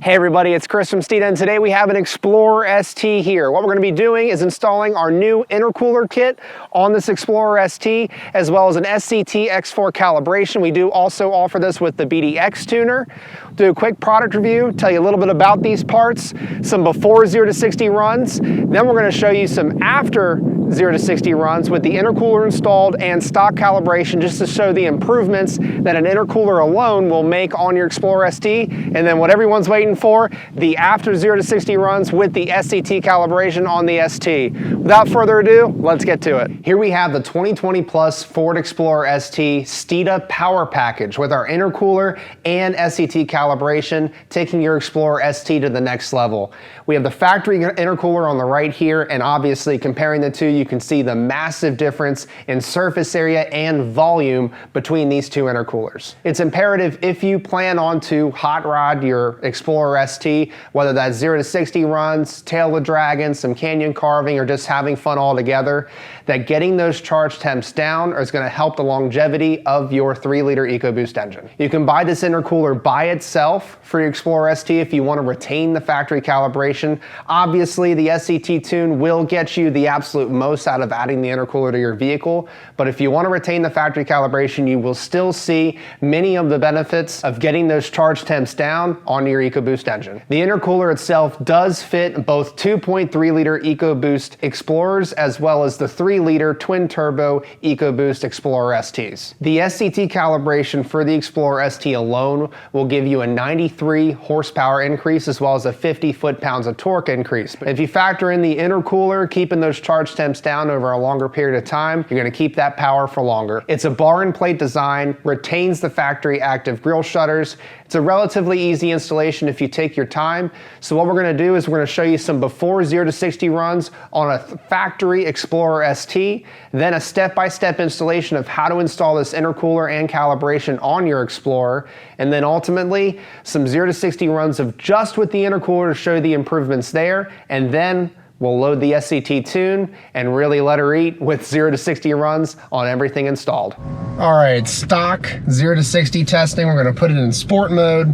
Hey everybody, it's Chris from Steeda, and today we have an Explorer ST here. What we're going to be doing is installing our new intercooler kit on this Explorer ST, as well as an SCT X4 calibration. We do also offer this with the BDX tuner. Do a quick product review, tell you a little bit about these parts, some before 0 to 60 runs. Then we're going to show you some after 0 to 60 runs with the intercooler installed and stock calibration, just to show the improvements that an intercooler alone will make on your Explorer ST. And then what everyone's waiting for, the after 0 to 60 runs with the SCT calibration on the ST. Without further ado, let's get to it. Here we have the 2020 Plus Ford Explorer ST Steeda Power Package with our intercooler and SCT calibration, taking your Explorer ST to the next level. We have the factory intercooler on the right here, and obviously comparing the two, you can see the massive difference in surface area and volume between these two intercoolers. It's imperative if you plan on to hot rod your Explorer ST, whether that's 0 to 60 runs, tail the dragon, some canyon carving, or just having fun all together, that getting those charge temps down is going to help the longevity of your 3-liter EcoBoost engine. You can buy this intercooler by itself for your Explorer ST if you want to retain the factory calibration. Obviously, the SCT Tune will get you the absolute most out of adding the intercooler to your vehicle, but if you want to retain the factory calibration, you will still see many of the benefits of getting those charge temps down on your EcoBoost engine. The intercooler itself does fit both 2.3-liter EcoBoost Explorers as well as the 3-liter twin-turbo EcoBoost Explorer STs. The SCT calibration for the Explorer ST alone will give you a 93 horsepower increase as well as a 50 foot-pounds of torque increase. But if you factor in the intercooler, keeping those charge temps down over a longer period of time, you're going to keep that power for longer. It's a bar and plate design, retains the factory active grille shutters. It's a relatively easy installation if you take your time. So what we're going to do is we're going to show you some before 0 to 60 runs on a factory Explorer ST, then a step-by-step installation of how to install this intercooler and calibration on your Explorer, and then ultimately some 0 to 60 runs of just with the intercooler to show you the improvements there, and then we'll load the SCT Tune and really let her eat with 0 to 60 runs on everything installed. All right, stock 0 to 60 testing. We're going to put it in sport mode.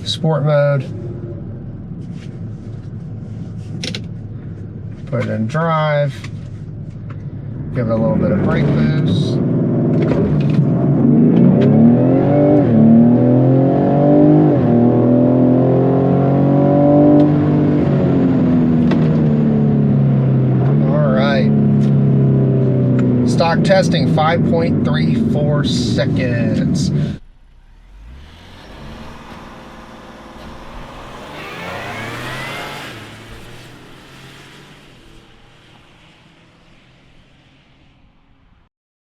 Sport mode. Put it in drive. Give it a little bit of brake boost. Stock testing, 5.34 seconds.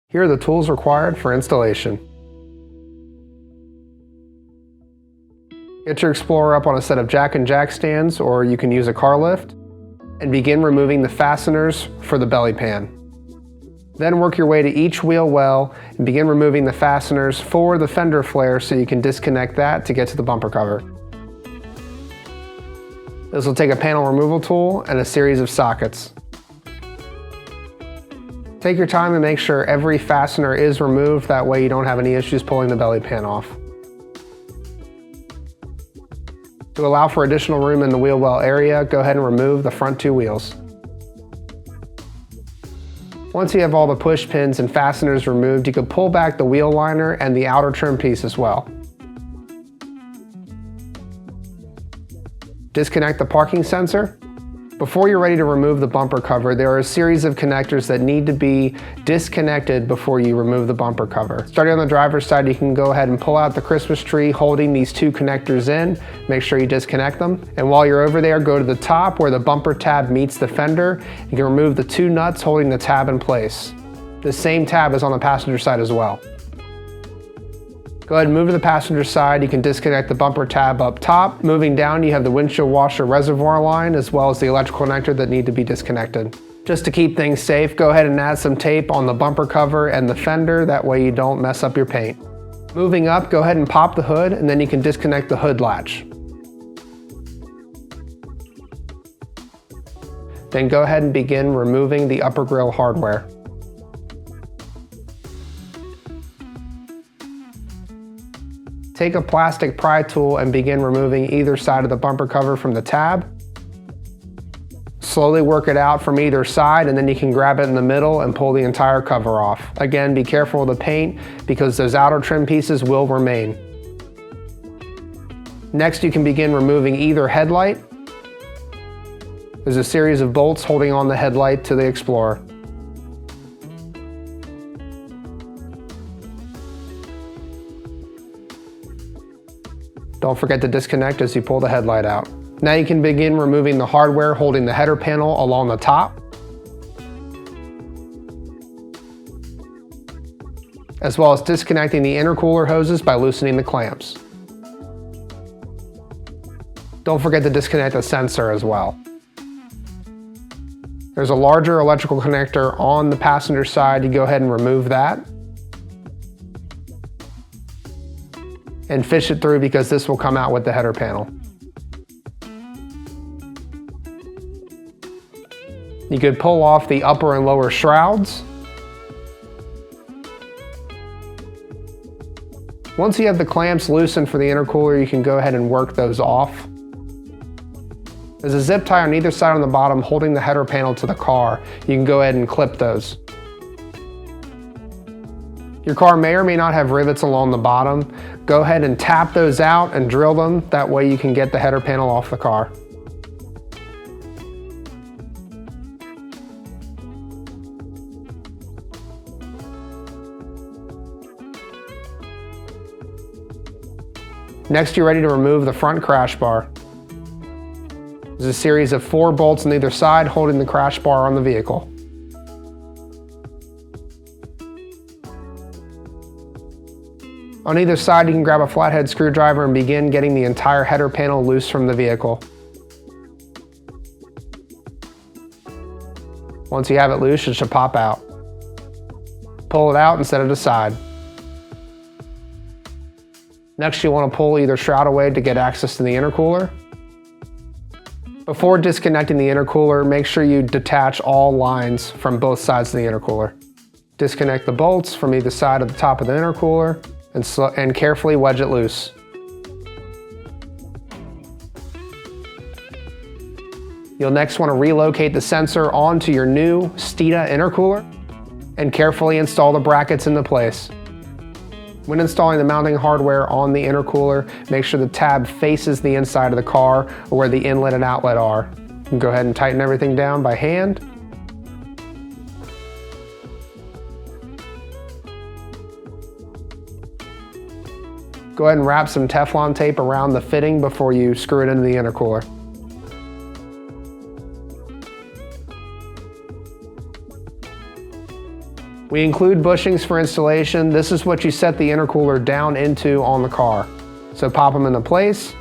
Here are the tools required for installation. Get your Explorer up on a set of jack and jack stands, or you can use a car lift, and begin removing the fasteners for the belly pan. Then work your way to each wheel well and begin removing the fasteners for the fender flare so you can disconnect that to get to the bumper cover. This will take a panel removal tool and a series of sockets. Take your time and make sure every fastener is removed, that way you don't have any issues pulling the belly pan off. To allow for additional room in the wheel well area, go ahead and remove the front 2 wheels. Once you have all the push pins and fasteners removed, you can pull back the wheel liner and the outer trim piece as well. Disconnect the parking sensor. Before you're ready to remove the bumper cover, there are a series of connectors that need to be disconnected before you remove the bumper cover. Starting on the driver's side, you can go ahead and pull out the Christmas tree holding these 2 connectors in. Make sure you disconnect them. And while you're over there, go to the top where the bumper tab meets the fender. You can remove the 2 nuts holding the tab in place. The same tab is on the passenger side as well. Go ahead and move to the passenger side. You can disconnect the bumper tab up top. Moving down, you have the windshield washer reservoir line as well as the electrical connector that need to be disconnected. Just to keep things safe, go ahead and add some tape on the bumper cover and the fender, that way you don't mess up your paint. Moving up, go ahead and pop the hood and then you can disconnect the hood latch. Then go ahead and begin removing the upper grille hardware. Take a plastic pry tool and begin removing either side of the bumper cover from the tab. Slowly work it out from either side, and then you can grab it in the middle and pull the entire cover off. Again, be careful with the paint because those outer trim pieces will remain. Next, you can begin removing either headlight. There's a series of bolts holding on the headlight to the Explorer. Don't forget to disconnect as you pull the headlight out. Now you can begin removing the hardware holding the header panel along the top, as well as disconnecting the intercooler hoses by loosening the clamps. Don't forget to disconnect the sensor as well. There's a larger electrical connector on the passenger side. You go ahead and remove that and fish it through because this will come out with the header panel. You could pull off the upper and lower shrouds. Once you have the clamps loosened for the intercooler, you can go ahead and work those off. There's a zip tie on either side on the bottom holding the header panel to the car. You can go ahead and clip those. Your car may or may not have rivets along the bottom. Go ahead and tap those out and drill them. That way you can get the header panel off the car. Next, you're ready to remove the front crash bar. There's a series of 4 bolts on either side holding the crash bar on the vehicle. On either side, you can grab a flathead screwdriver and begin getting the entire header panel loose from the vehicle. Once you have it loose, it should pop out. Pull it out and set it aside. Next, you want to pull either shroud away to get access to the intercooler. Before disconnecting the intercooler, make sure you detach all lines from both sides of the intercooler. Disconnect the bolts from either side of the top of the intercooler and carefully wedge it loose. You'll next want to relocate the sensor onto your new Steeda intercooler and carefully install the brackets into place. When installing the mounting hardware on the intercooler, make sure the tab faces the inside of the car or where the inlet and outlet are. You can go ahead and tighten everything down by hand. Go ahead and wrap some Teflon tape around the fitting before you screw it into the intercooler. We include bushings for installation. This is what you set the intercooler down into on the car. So pop them into place,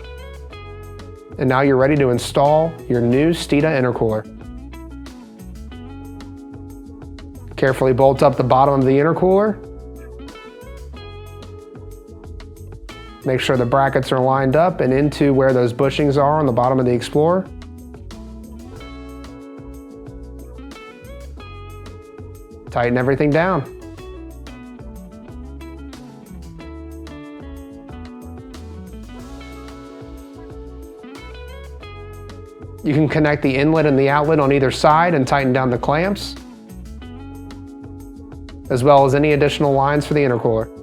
and now you're ready to install your new Steeda intercooler. Carefully bolt up the bottom of the intercooler. Make sure the brackets are lined up and into where those bushings are on the bottom of the Explorer. Tighten everything down. You can connect the inlet and the outlet on either side and tighten down the clamps, as well as any additional lines for the intercooler.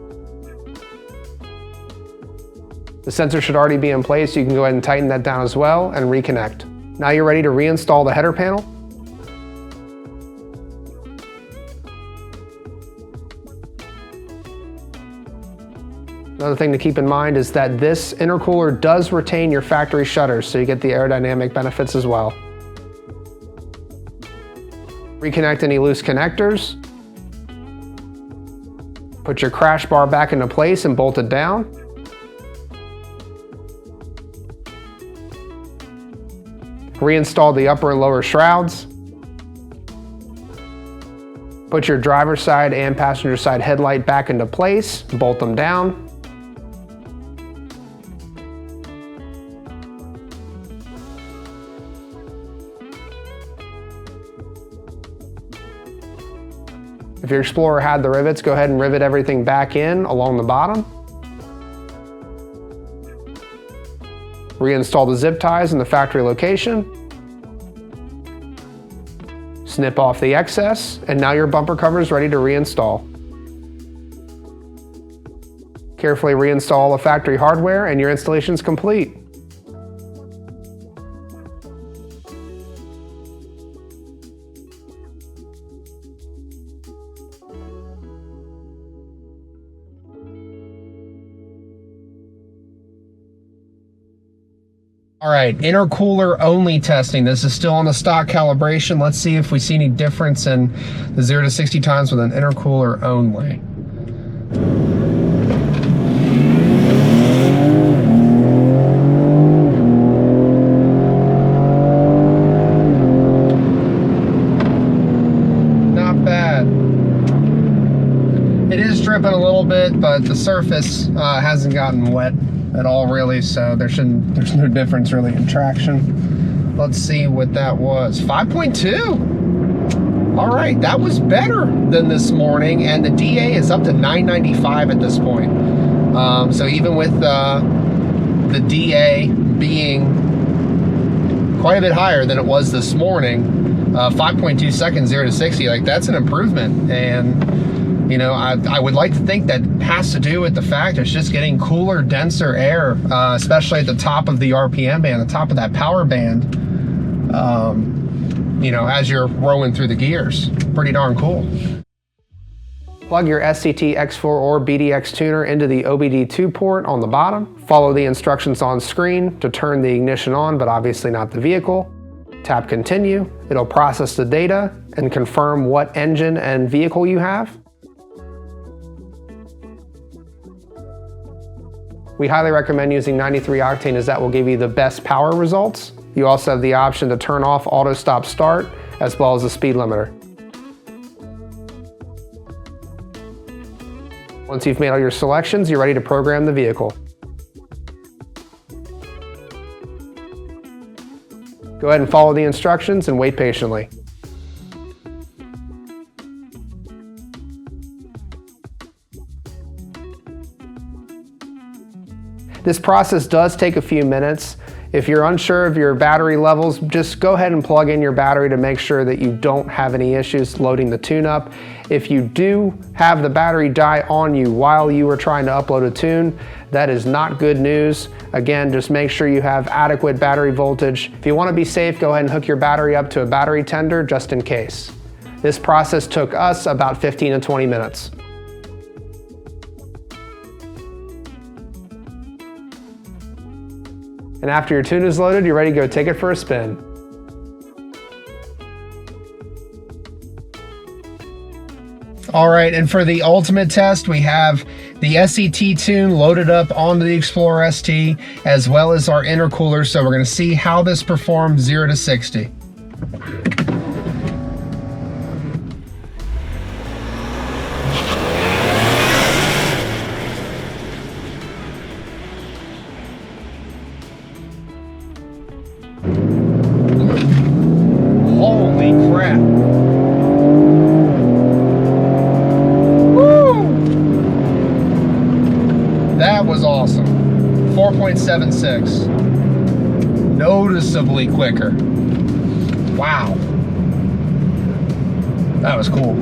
The sensor should already be in place, so you can go ahead and tighten that down as well and reconnect. Now you're ready to reinstall the header panel. Another thing to keep in mind is that this intercooler does retain your factory shutters, so you get the aerodynamic benefits as well. Reconnect any loose connectors. Put your crash bar back into place and bolt it down. Reinstall the upper and lower shrouds. Put your driver's side and passenger side headlight back into place, bolt them down. If your Explorer had the rivets, go ahead and rivet everything back in along the bottom. Reinstall the zip ties in the factory location. Snip off the excess, and now your bumper cover is ready to reinstall. Carefully reinstall all the factory hardware and your installation is complete. All right, intercooler only testing. This is still on the stock calibration. Let's see if we see any difference in the 0 to 60 times with an intercooler only. Not bad. It is dripping a little bit, but the surface hasn't gotten wet at all really, so there's no difference really in traction. Let's see what that was. 5.2. All right, that was better than this morning, and the DA is up to 995 at this point. So even with the DA being quite a bit higher than it was this morning, 5.2 seconds 0 to 60, like that's an improvement. And you know, I would like to think that has to do with the fact it's just getting cooler, denser air, especially at the top of the RPM band, the top of that power band, you know, as you're rolling through the gears. Pretty darn cool. Plug your SCT X4 or BDX tuner into the OBD2 port on the bottom. Follow the instructions on screen to turn the ignition on, but obviously not the vehicle. Tap continue. It'll process the data and confirm what engine and vehicle you have. We highly recommend using 93 octane as that will give you the best power results. You also have the option to turn off auto stop start as well as the speed limiter. Once you've made all your selections, you're ready to program the vehicle. Go ahead and follow the instructions and wait patiently. This process does take a few minutes. If you're unsure of your battery levels, just go ahead and plug in your battery to make sure that you don't have any issues loading the tune up. If you do have the battery die on you while you are trying to upload a tune, that is not good news. Again, just make sure you have adequate battery voltage. If you want to be safe, go ahead and hook your battery up to a battery tender just in case. This process took us about 15 to 20 minutes. And after your tune is loaded, you're ready to go take it for a spin. All right, and for the ultimate test, we have the SCT Tune loaded up onto the Explorer ST, as well as our intercooler. So we're gonna see how this performs 0 to 60. Holy crap. Woo! That was awesome. 4.76. Noticeably quicker. Wow. That was cool.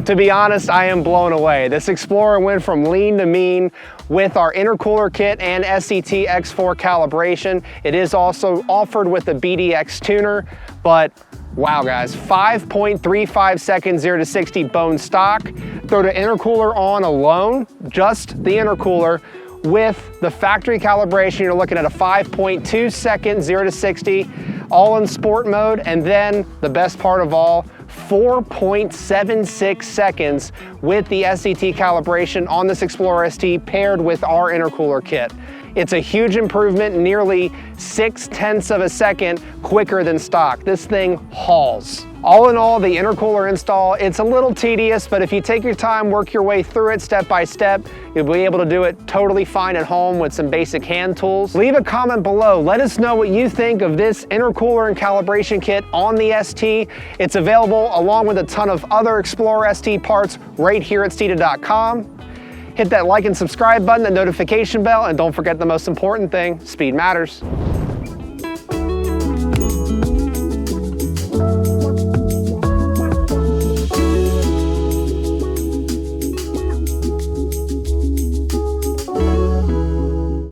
To be honest, I am blown away. This Explorer went from lean to mean with our intercooler kit and SCT X4 calibration. It is also offered with the BDX tuner, but wow guys, 5.35 seconds 0 to 60 bone stock. Throw the intercooler on alone, just the intercooler. With the factory calibration, you're looking at a 5.2 second 0 to 60, all in sport mode, and then the best part of all, 4.76 seconds with the SCT calibration on this Explorer ST paired with our intercooler kit. It's a huge improvement, nearly 0.6 of a second quicker than stock. This thing hauls. All in all, the intercooler install, it's a little tedious, but if you take your time, work your way through it step by step, you'll be able to do it totally fine at home with some basic hand tools. Leave a comment below. Let us know what you think of this intercooler and calibration kit on the ST. It's available along with a ton of other Explorer ST parts right here at Steeda.com. Hit that like and subscribe button, the notification bell, and don't forget the most important thing, speed matters.